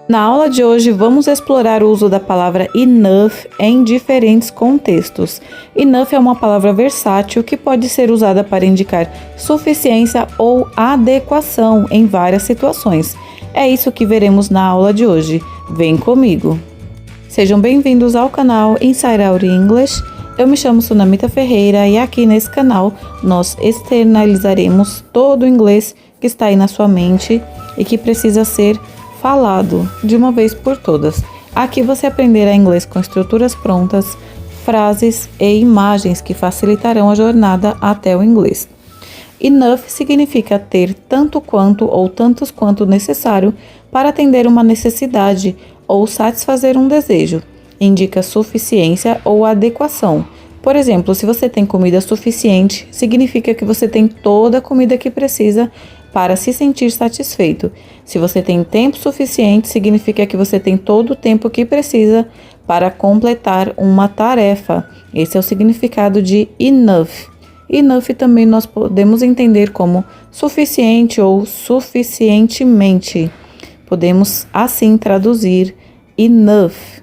Na aula de hoje, vamos explorar o uso da palavra enough em diferentes contextos. Enough é uma palavra versátil que pode ser usada para indicar suficiência ou adequação em várias situações. É isso que veremos na aula de hoje. Vem comigo! Sejam bem-vindos ao canal Inside Out English. Eu me chamo Sunamita Ferreira e aqui nesse canal nós externalizaremos todo o inglês que está aí na sua mente e que precisa ser falado de uma vez por todas. Aqui você aprenderá inglês com estruturas prontas, frases e imagens que facilitarão a jornada até o inglês. Enough significa ter tanto quanto ou tantos quanto necessário para atender uma necessidade ou satisfazer um desejo. Indica suficiência ou adequação. Por exemplo, se você tem comida suficiente, significa que você tem toda a comida que precisa para se sentir satisfeito. Se você tem tempo suficiente, significa que você tem todo o tempo que precisa para completar uma tarefa. Esse é o significado de enough. Enough também nós podemos entender como suficiente ou suficientemente. Podemos assim traduzir enough.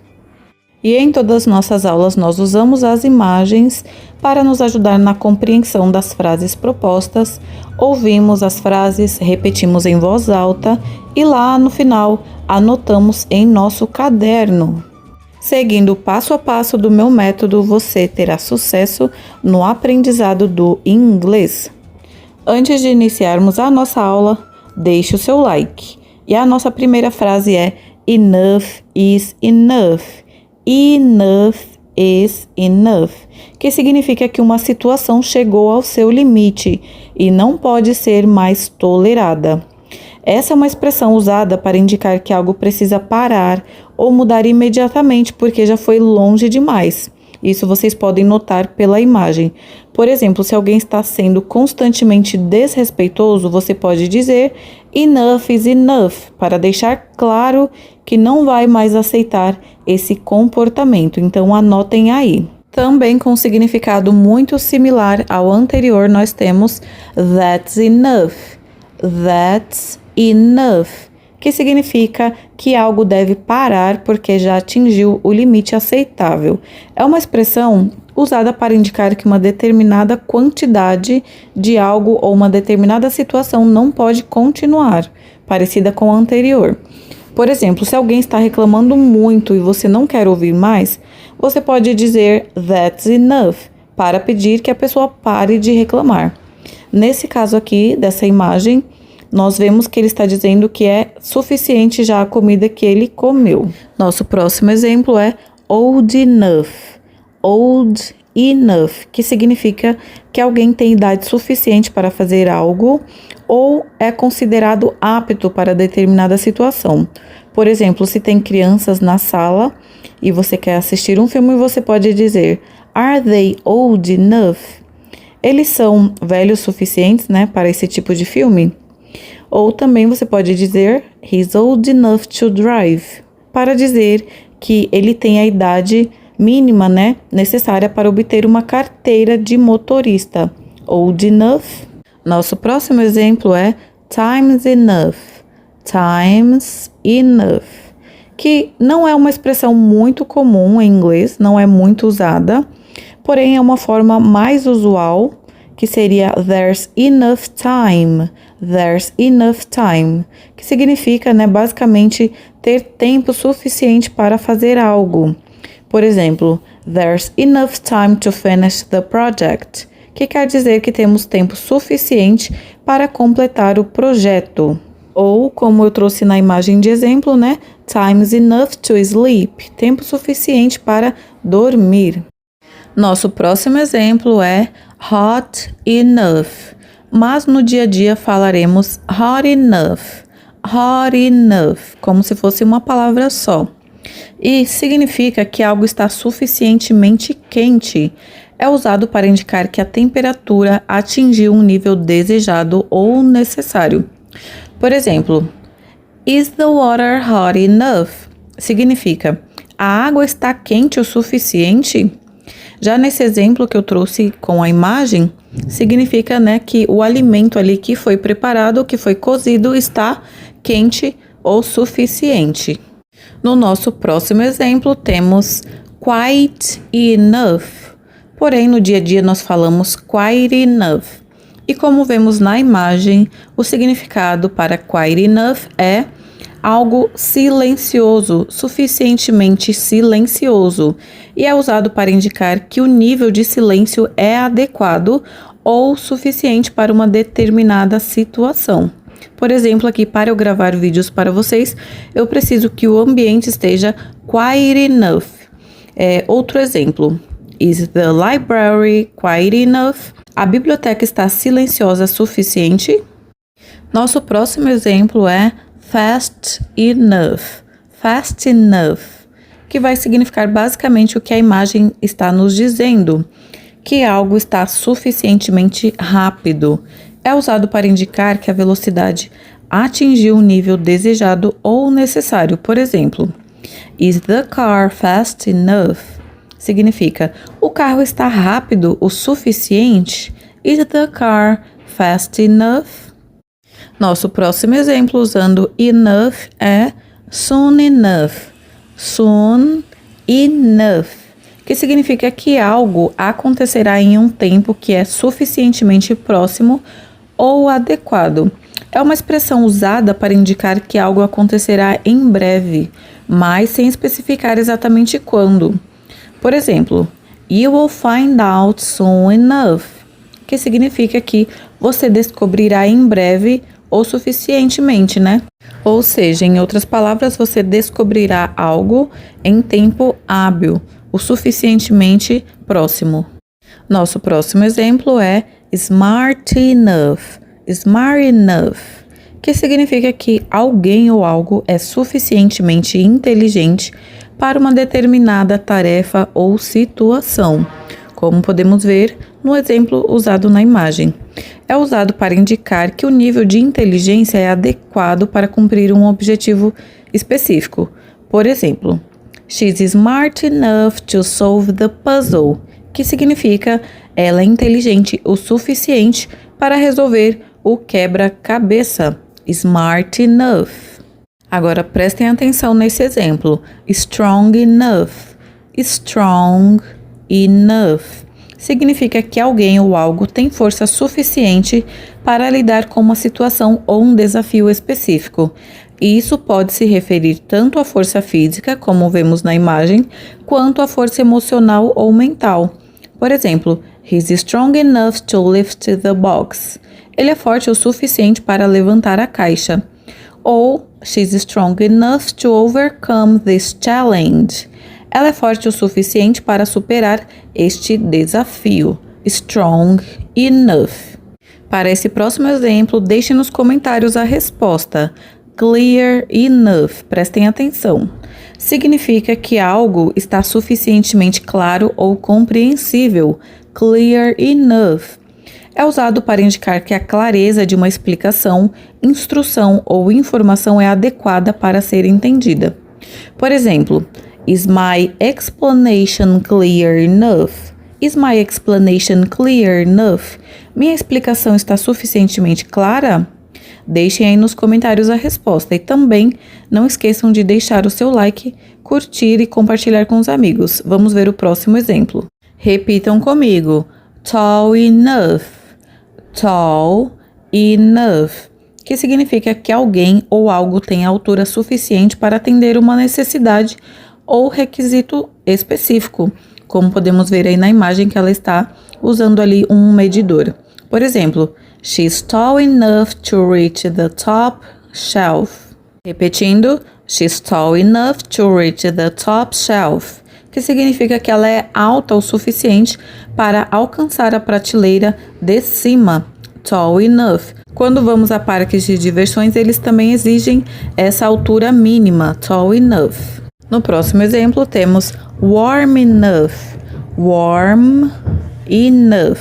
E em todas as nossas aulas nós usamos as imagens para nos ajudar na compreensão das frases propostas, ouvimos as frases, repetimos em voz alta e lá no final anotamos em nosso caderno. Seguindo passo a passo do meu método, você terá sucesso no aprendizado do inglês. Antes de iniciarmos a nossa aula, deixe o seu like. E a nossa primeira frase é enough is enough. Enough is enough, que significa que uma situação chegou ao seu limite e não pode ser mais tolerada. Essa é uma expressão usada para indicar que algo precisa parar ou mudar imediatamente porque já foi longe demais. Isso vocês podem notar pela imagem. Por exemplo, se alguém está sendo constantemente desrespeitoso, você pode dizer enough is enough, para deixar claro que não vai mais aceitar esse comportamento. Então, anotem aí. Também com significado muito similar ao anterior, nós temos that's enough. That's enough, que significa que algo deve parar porque já atingiu o limite aceitável. É uma expressão usada para indicar que uma determinada quantidade de algo ou uma determinada situação não pode continuar, parecida com a anterior. Por exemplo, se alguém está reclamando muito e você não quer ouvir mais, você pode dizer that's enough para pedir que a pessoa pare de reclamar. Nesse caso aqui, dessa imagem, nós vemos que ele está dizendo que é suficiente já a comida que ele comeu. Nosso próximo exemplo é old enough. Old enough, que significa que alguém tem idade suficiente para fazer algo ou é considerado apto para determinada situação. Por exemplo, se tem crianças na sala e você quer assistir um filme, você pode dizer are they old enough? Eles são velhos suficientes, para esse tipo de filme? Ou também você pode dizer he's old enough to drive, para dizer que ele tem a idade mínima, necessária para obter uma carteira de motorista. Old enough. Nosso próximo exemplo é time's enough. Time's enough, que não é uma expressão muito comum em inglês, não é muito usada, porém é uma forma mais usual, que seria there's enough time. There's enough time, que significa, basicamente, ter tempo suficiente para fazer algo. Por exemplo, there's enough time to finish the project, que quer dizer que temos tempo suficiente para completar o projeto. Ou, como eu trouxe na imagem de exemplo, time's enough to sleep, tempo suficiente para dormir. Nosso próximo exemplo é hot enough, mas no dia a dia falaremos hot enough. Hot enough, como se fosse uma palavra só. E significa que algo está suficientemente quente. É usado para indicar que a temperatura atingiu um nível desejado ou necessário. Por exemplo, is the water hot enough? Significa, a água está quente o suficiente? Já nesse exemplo que eu trouxe com a imagem, significa, que o alimento ali que foi preparado, que foi cozido, está quente o suficiente. No nosso próximo exemplo, temos quite enough. Porém, no dia a dia nós falamos quite enough. E como vemos na imagem, o significado para quite enough é algo silencioso, suficientemente silencioso, e é usado para indicar que o nível de silêncio é adequado ou suficiente para uma determinada situação. Por exemplo, aqui para eu gravar vídeos para vocês, eu preciso que o ambiente esteja quiet enough. Outro exemplo, is the library quiet enough? A biblioteca está silenciosa o suficiente? Nosso próximo exemplo é fast enough. Fast enough, que vai significar basicamente o que a imagem está nos dizendo, que algo está suficientemente rápido. É usado para indicar que a velocidade atingiu o nível desejado ou necessário. Por exemplo, is the car fast enough? Significa, o carro está rápido o suficiente? Is the car fast enough? Nosso próximo exemplo usando enough é soon enough. Soon enough, que significa que algo acontecerá em um tempo que é suficientemente próximo ou adequado. É uma expressão usada para indicar que algo acontecerá em breve, mas sem especificar exatamente quando. Por exemplo, you will find out soon enough, que significa que você descobrirá em breve ou suficientemente, né? Ou seja, em outras palavras, você descobrirá algo em tempo hábil, o suficientemente próximo. Nosso próximo exemplo é smart enough. Smart enough, que significa que alguém ou algo é suficientemente inteligente para uma determinada tarefa ou situação, como podemos ver no exemplo usado na imagem. É usado para indicar que o nível de inteligência é adequado para cumprir um objetivo específico. Por exemplo, she's smart enough to solve the puzzle, que significa ela é inteligente o suficiente para resolver o quebra-cabeça. Smart enough. Agora prestem atenção nesse exemplo. Strong enough. Strong enough significa que alguém ou algo tem força suficiente para lidar com uma situação ou um desafio específico. E isso pode se referir tanto à força física, como vemos na imagem, quanto à força emocional ou mental. Por exemplo, he's strong enough to lift the box. Ele é forte o suficiente para levantar a caixa. Ou she's strong enough to overcome this challenge. Ela é forte o suficiente para superar este desafio. Strong enough. Para esse próximo exemplo, deixe nos comentários a resposta. Clear enough. Prestem atenção. Significa que algo está suficientemente claro ou compreensível. Clear enough. É usado para indicar que a clareza de uma explicação, instrução ou informação é adequada para ser entendida. Por exemplo, is my explanation clear enough? Is my explanation clear enough? Minha explicação está suficientemente clara? Deixem aí nos comentários a resposta e também não esqueçam de deixar o seu like, curtir e compartilhar com os amigos. Vamos ver o próximo exemplo. Repitam comigo. Tall enough. Tall enough, que significa que alguém ou algo tem altura suficiente para atender uma necessidade ou requisito específico, como podemos ver aí na imagem que ela está usando ali um medidor. Por exemplo, she's tall enough to reach the top shelf. Repetindo, she's tall enough to reach the top shelf, que significa que ela é alta o suficiente para alcançar a prateleira de cima. Tall enough. Quando vamos a parques de diversões, eles também exigem essa altura mínima, tall enough. No próximo exemplo, temos warm enough. Warm enough,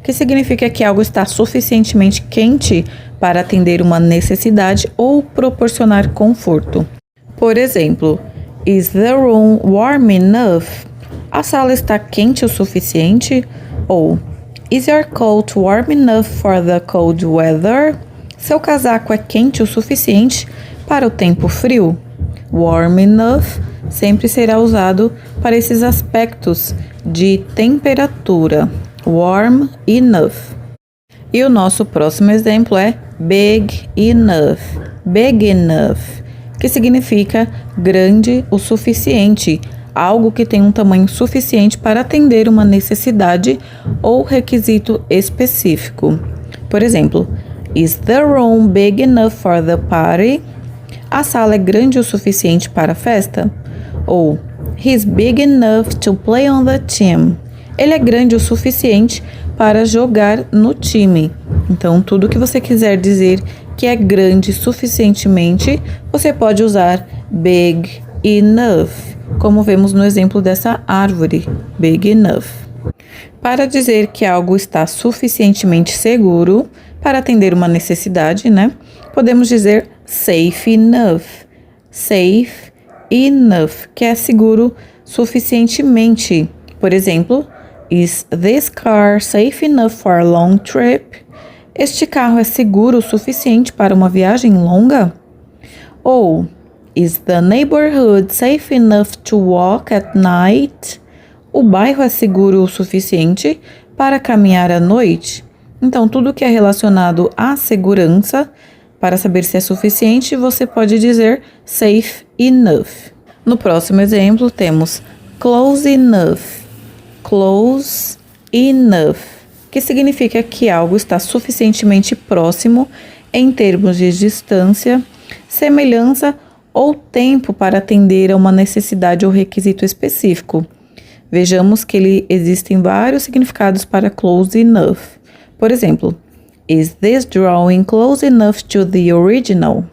que significa que algo está suficientemente quente para atender uma necessidade ou proporcionar conforto. Por exemplo, is the room warm enough? A sala está quente o suficiente? Ou is your coat warm enough for the cold weather? Seu casaco é quente o suficiente para o tempo frio? Warm enough sempre será usado para esses aspectos de temperatura. Warm enough. E o nosso próximo exemplo é big enough. Big enough, que significa grande o suficiente, algo que tem um tamanho suficiente para atender uma necessidade ou requisito específico. Por exemplo, is the room big enough for the party? A sala é grande o suficiente para a festa? Ou he's big enough to play on the team. Ele é grande o suficiente para jogar no time. Então, tudo que você quiser dizer que é grande suficientemente, você pode usar big enough, como vemos no exemplo dessa árvore, big enough. Para dizer que algo está suficientemente seguro para atender uma necessidade, né? Podemos dizer safe enough. Safe enough, que é seguro suficientemente. Por exemplo, is this car safe enough for a long trip? Este carro é seguro o suficiente para uma viagem longa? Ou is the neighborhood safe enough to walk at night? O bairro é seguro o suficiente para caminhar à noite? Então, tudo que é relacionado à segurança, para saber se é suficiente, você pode dizer safe enough. No próximo exemplo, temos close enough. Close enough, que significa que algo está suficientemente próximo em termos de distância, semelhança ou tempo para atender a uma necessidade ou requisito específico. Vejamos que existem vários significados para close enough. Por exemplo, is this drawing close enough to the original?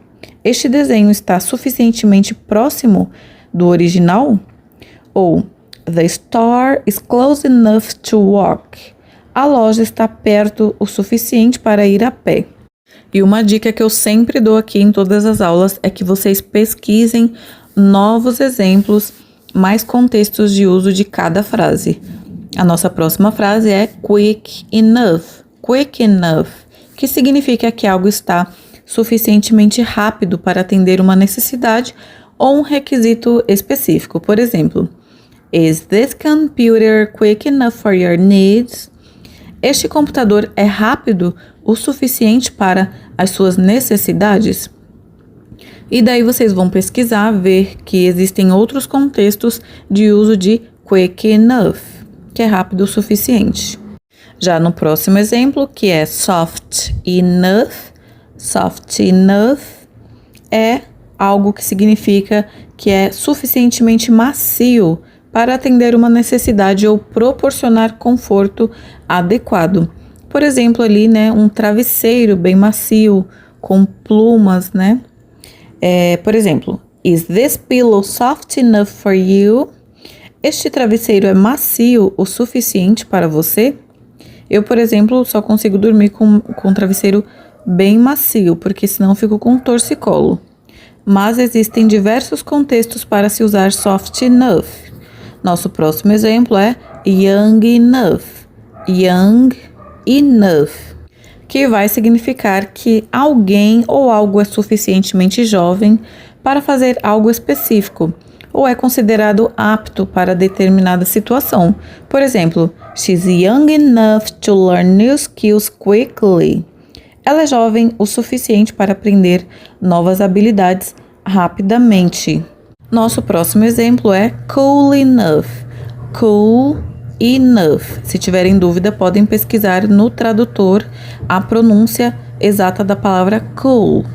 Este desenho está suficientemente próximo do original? Ou the store is close enough to walk. A loja está perto o suficiente para ir a pé. E uma dica que eu sempre dou aqui em todas as aulas é que vocês pesquisem novos exemplos, mais contextos de uso de cada frase. A nossa próxima frase é quick enough. Quick enough, que significa que algo está suficientemente rápido para atender uma necessidade ou um requisito específico. Por exemplo, is this computer quick enough for your needs? Este computador é rápido o suficiente para as suas necessidades? E daí vocês vão pesquisar, ver que existem outros contextos de uso de quick enough, que é rápido o suficiente. Já no próximo exemplo, que é soft enough é algo que significa que é suficientemente macio para atender uma necessidade ou proporcionar conforto adequado. Por exemplo, ali, né, um travesseiro bem macio, com plumas, né? Por exemplo, is this pillow soft enough for you? Este travesseiro é macio o suficiente para você? Eu, por exemplo, só consigo dormir com um travesseiro bem macio, porque senão eu fico com torcicolo. Mas existem diversos contextos para se usar soft enough. Nosso próximo exemplo é young enough. Young enough, que vai significar que alguém ou algo é suficientemente jovem para fazer algo específico, ou é considerado apto para determinada situação. Por exemplo, she's young enough to learn new skills quickly. Ela é jovem o suficiente para aprender novas habilidades rapidamente. Nosso próximo exemplo é cool enough. Cool enough. Se tiverem dúvida, podem pesquisar no tradutor a pronúncia exata da palavra cool,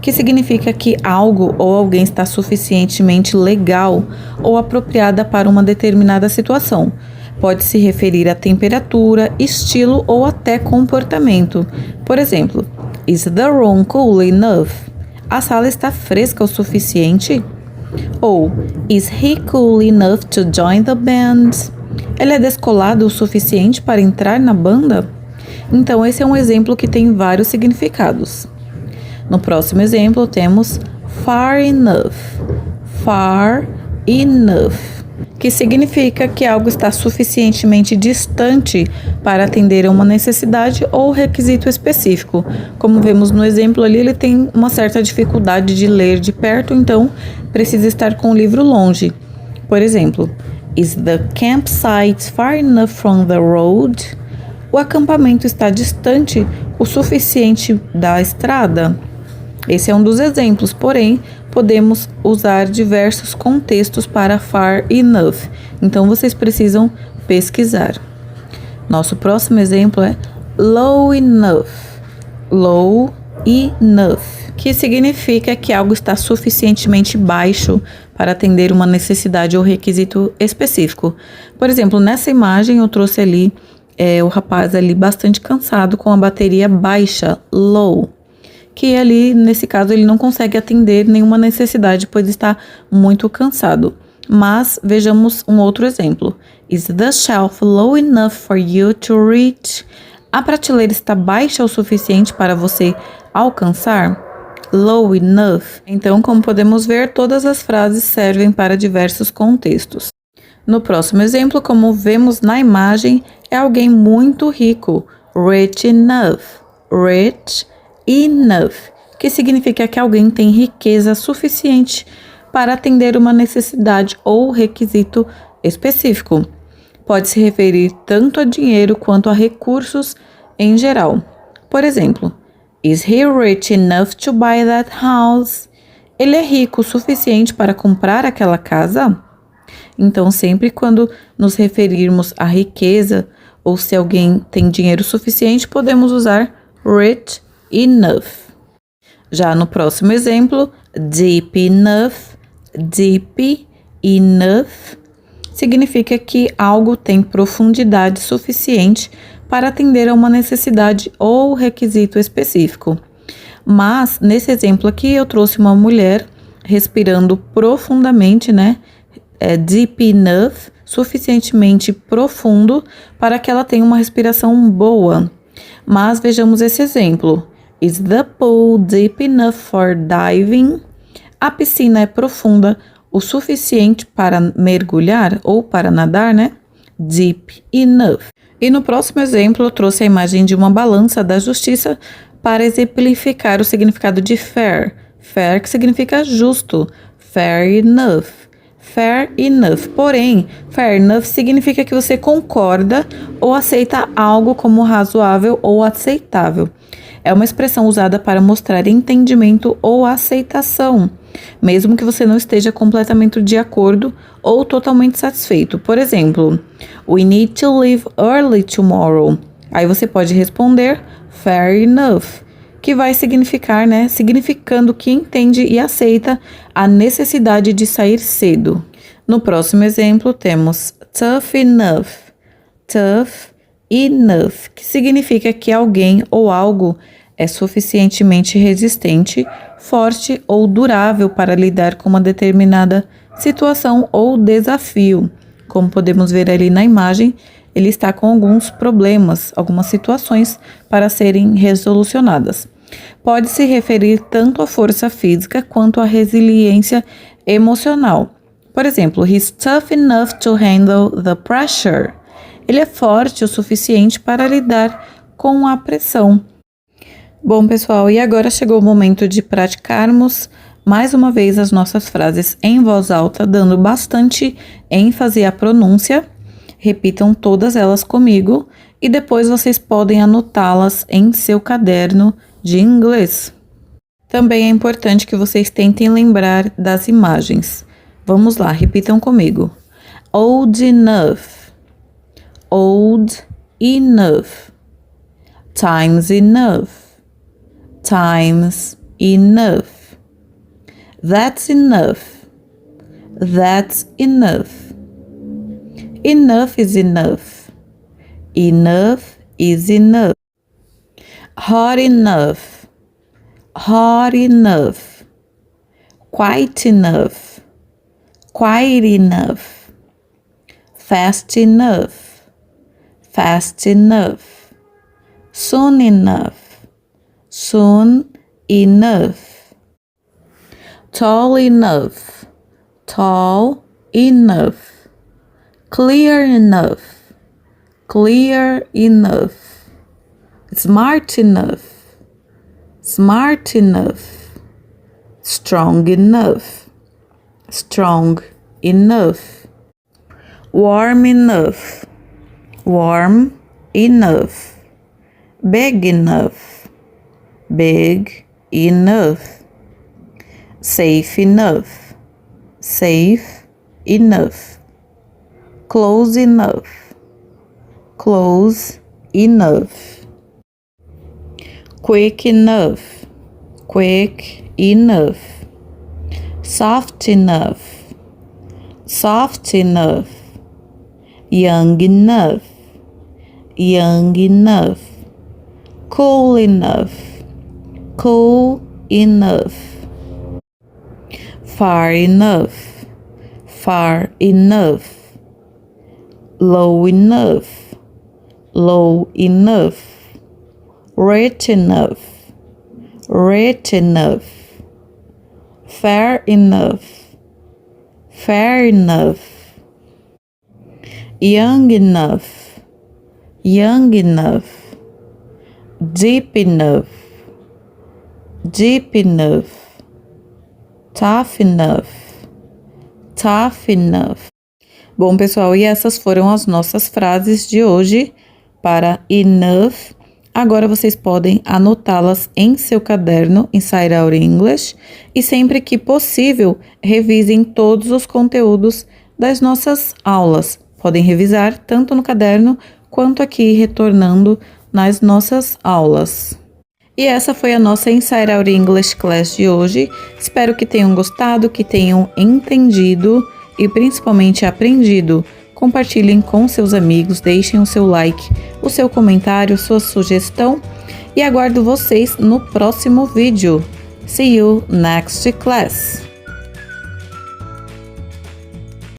que significa que algo ou alguém está suficientemente legal ou apropriada para uma determinada situação. Pode se referir a temperatura, estilo ou até comportamento. Por exemplo, is the room cool enough? A sala está fresca o suficiente? Ou is he cool enough to join the band? Ele é descolado o suficiente para entrar na banda? Então, esse é um exemplo que tem vários significados. No próximo exemplo, temos far enough. Far enough, que significa que algo está suficientemente distante para atender a uma necessidade ou requisito específico. Como vemos no exemplo ali, ele tem uma certa dificuldade de ler de perto, então precisa estar com o livro longe. Por exemplo, is the campsite far enough from the road? O acampamento está distante o suficiente da estrada? Esse é um dos exemplos, porém, podemos usar diversos contextos para far enough. Então, vocês precisam pesquisar. Nosso próximo exemplo é low enough. Low enough, que significa que algo está suficientemente baixo para atender uma necessidade ou requisito específico. Por exemplo, nessa imagem eu trouxe ali o rapaz ali bastante cansado com a bateria baixa, low, que ali, nesse caso, ele não consegue atender nenhuma necessidade, pois está muito cansado. Mas vejamos um outro exemplo. Is the shelf low enough for you to reach? A prateleira está baixa o suficiente para você alcançar? Low enough. Então, como podemos ver, todas as frases servem para diversos contextos. No próximo exemplo, como vemos na imagem, é alguém muito rico, rich enough, rich enough, que significa que alguém tem riqueza suficiente para atender uma necessidade ou requisito específico. Pode se referir tanto a dinheiro quanto a recursos em geral. Por exemplo, is he rich enough to buy that house? Ele é rico o suficiente para comprar aquela casa? Então, sempre quando nos referirmos à riqueza ou se alguém tem dinheiro suficiente, podemos usar rich enough. Já no próximo exemplo, deep enough significa que algo tem profundidade suficiente para atender a uma necessidade ou requisito específico. Mas, nesse exemplo aqui, eu trouxe uma mulher respirando profundamente, né? Deep enough, suficientemente profundo para que ela tenha uma respiração boa. Mas vejamos esse exemplo. Is the pool deep enough for diving? A piscina é profunda o suficiente para mergulhar ou para nadar, né? Deep enough. E no próximo exemplo, eu trouxe a imagem de uma balança da justiça para exemplificar o significado de fair. Fair, que significa justo. Fair enough. Fair enough. Porém, fair enough significa que você concorda ou aceita algo como razoável ou aceitável. É uma expressão usada para mostrar entendimento ou aceitação, mesmo que você não esteja completamente de acordo ou totalmente satisfeito. Por exemplo, we need to leave early tomorrow. Aí você pode responder fair enough, que vai significar, né, significando que entende e aceita a necessidade de sair cedo. No próximo exemplo, temos tough enough. Tough enough, que significa que alguém ou algo é suficientemente resistente, forte ou durável para lidar com uma determinada situação ou desafio. Como podemos ver ali na imagem, ele está com alguns problemas, algumas situações para serem resolucionadas. Pode se referir tanto à força física quanto à resiliência emocional. Por exemplo, he's tough enough to handle the pressure. Ele é forte o suficiente para lidar com a pressão. Bom, pessoal, e agora chegou o momento de praticarmos mais uma vez as nossas frases em voz alta, dando bastante ênfase à pronúncia. Repitam todas elas comigo e depois vocês podem anotá-las em seu caderno de inglês. Também é importante que vocês tentem lembrar das imagens. Vamos lá, repitam comigo. Old enough. Old enough. Times enough. Times enough. That's enough. That's enough. Enough is enough. Enough is enough. Hot enough. Hot enough. Quite enough. Quite enough. Fast enough. Fast enough. Soon enough. Soon enough. Tall enough. Tall enough. clear enough, clear enough, smart enough, smart enough, strong enough, strong enough, warm enough, warm enough, big enough, big enough, safe enough, safe enough, close enough, close enough, quick enough, quick enough, soft enough, soft enough, young enough, young enough, cool enough, cool enough, far enough, far enough, low enough, low enough, rich enough, rich enough, fair enough, fair enough, young enough, young enough, deep enough, deep enough, tough enough, tough enough. Bom, pessoal, e essas foram as nossas frases de hoje para enough. Agora vocês podem anotá-las em seu caderno Inside Out English e sempre que possível, revisem todos os conteúdos das nossas aulas. Podem revisar tanto no caderno quanto aqui retornando nas nossas aulas. E essa foi a nossa Inside Out English Class de hoje. Espero que tenham gostado, que tenham entendido e principalmente aprendido. Compartilhem com seus amigos, deixem o seu like, o seu comentário, sua sugestão e aguardo vocês no próximo vídeo. See you next class!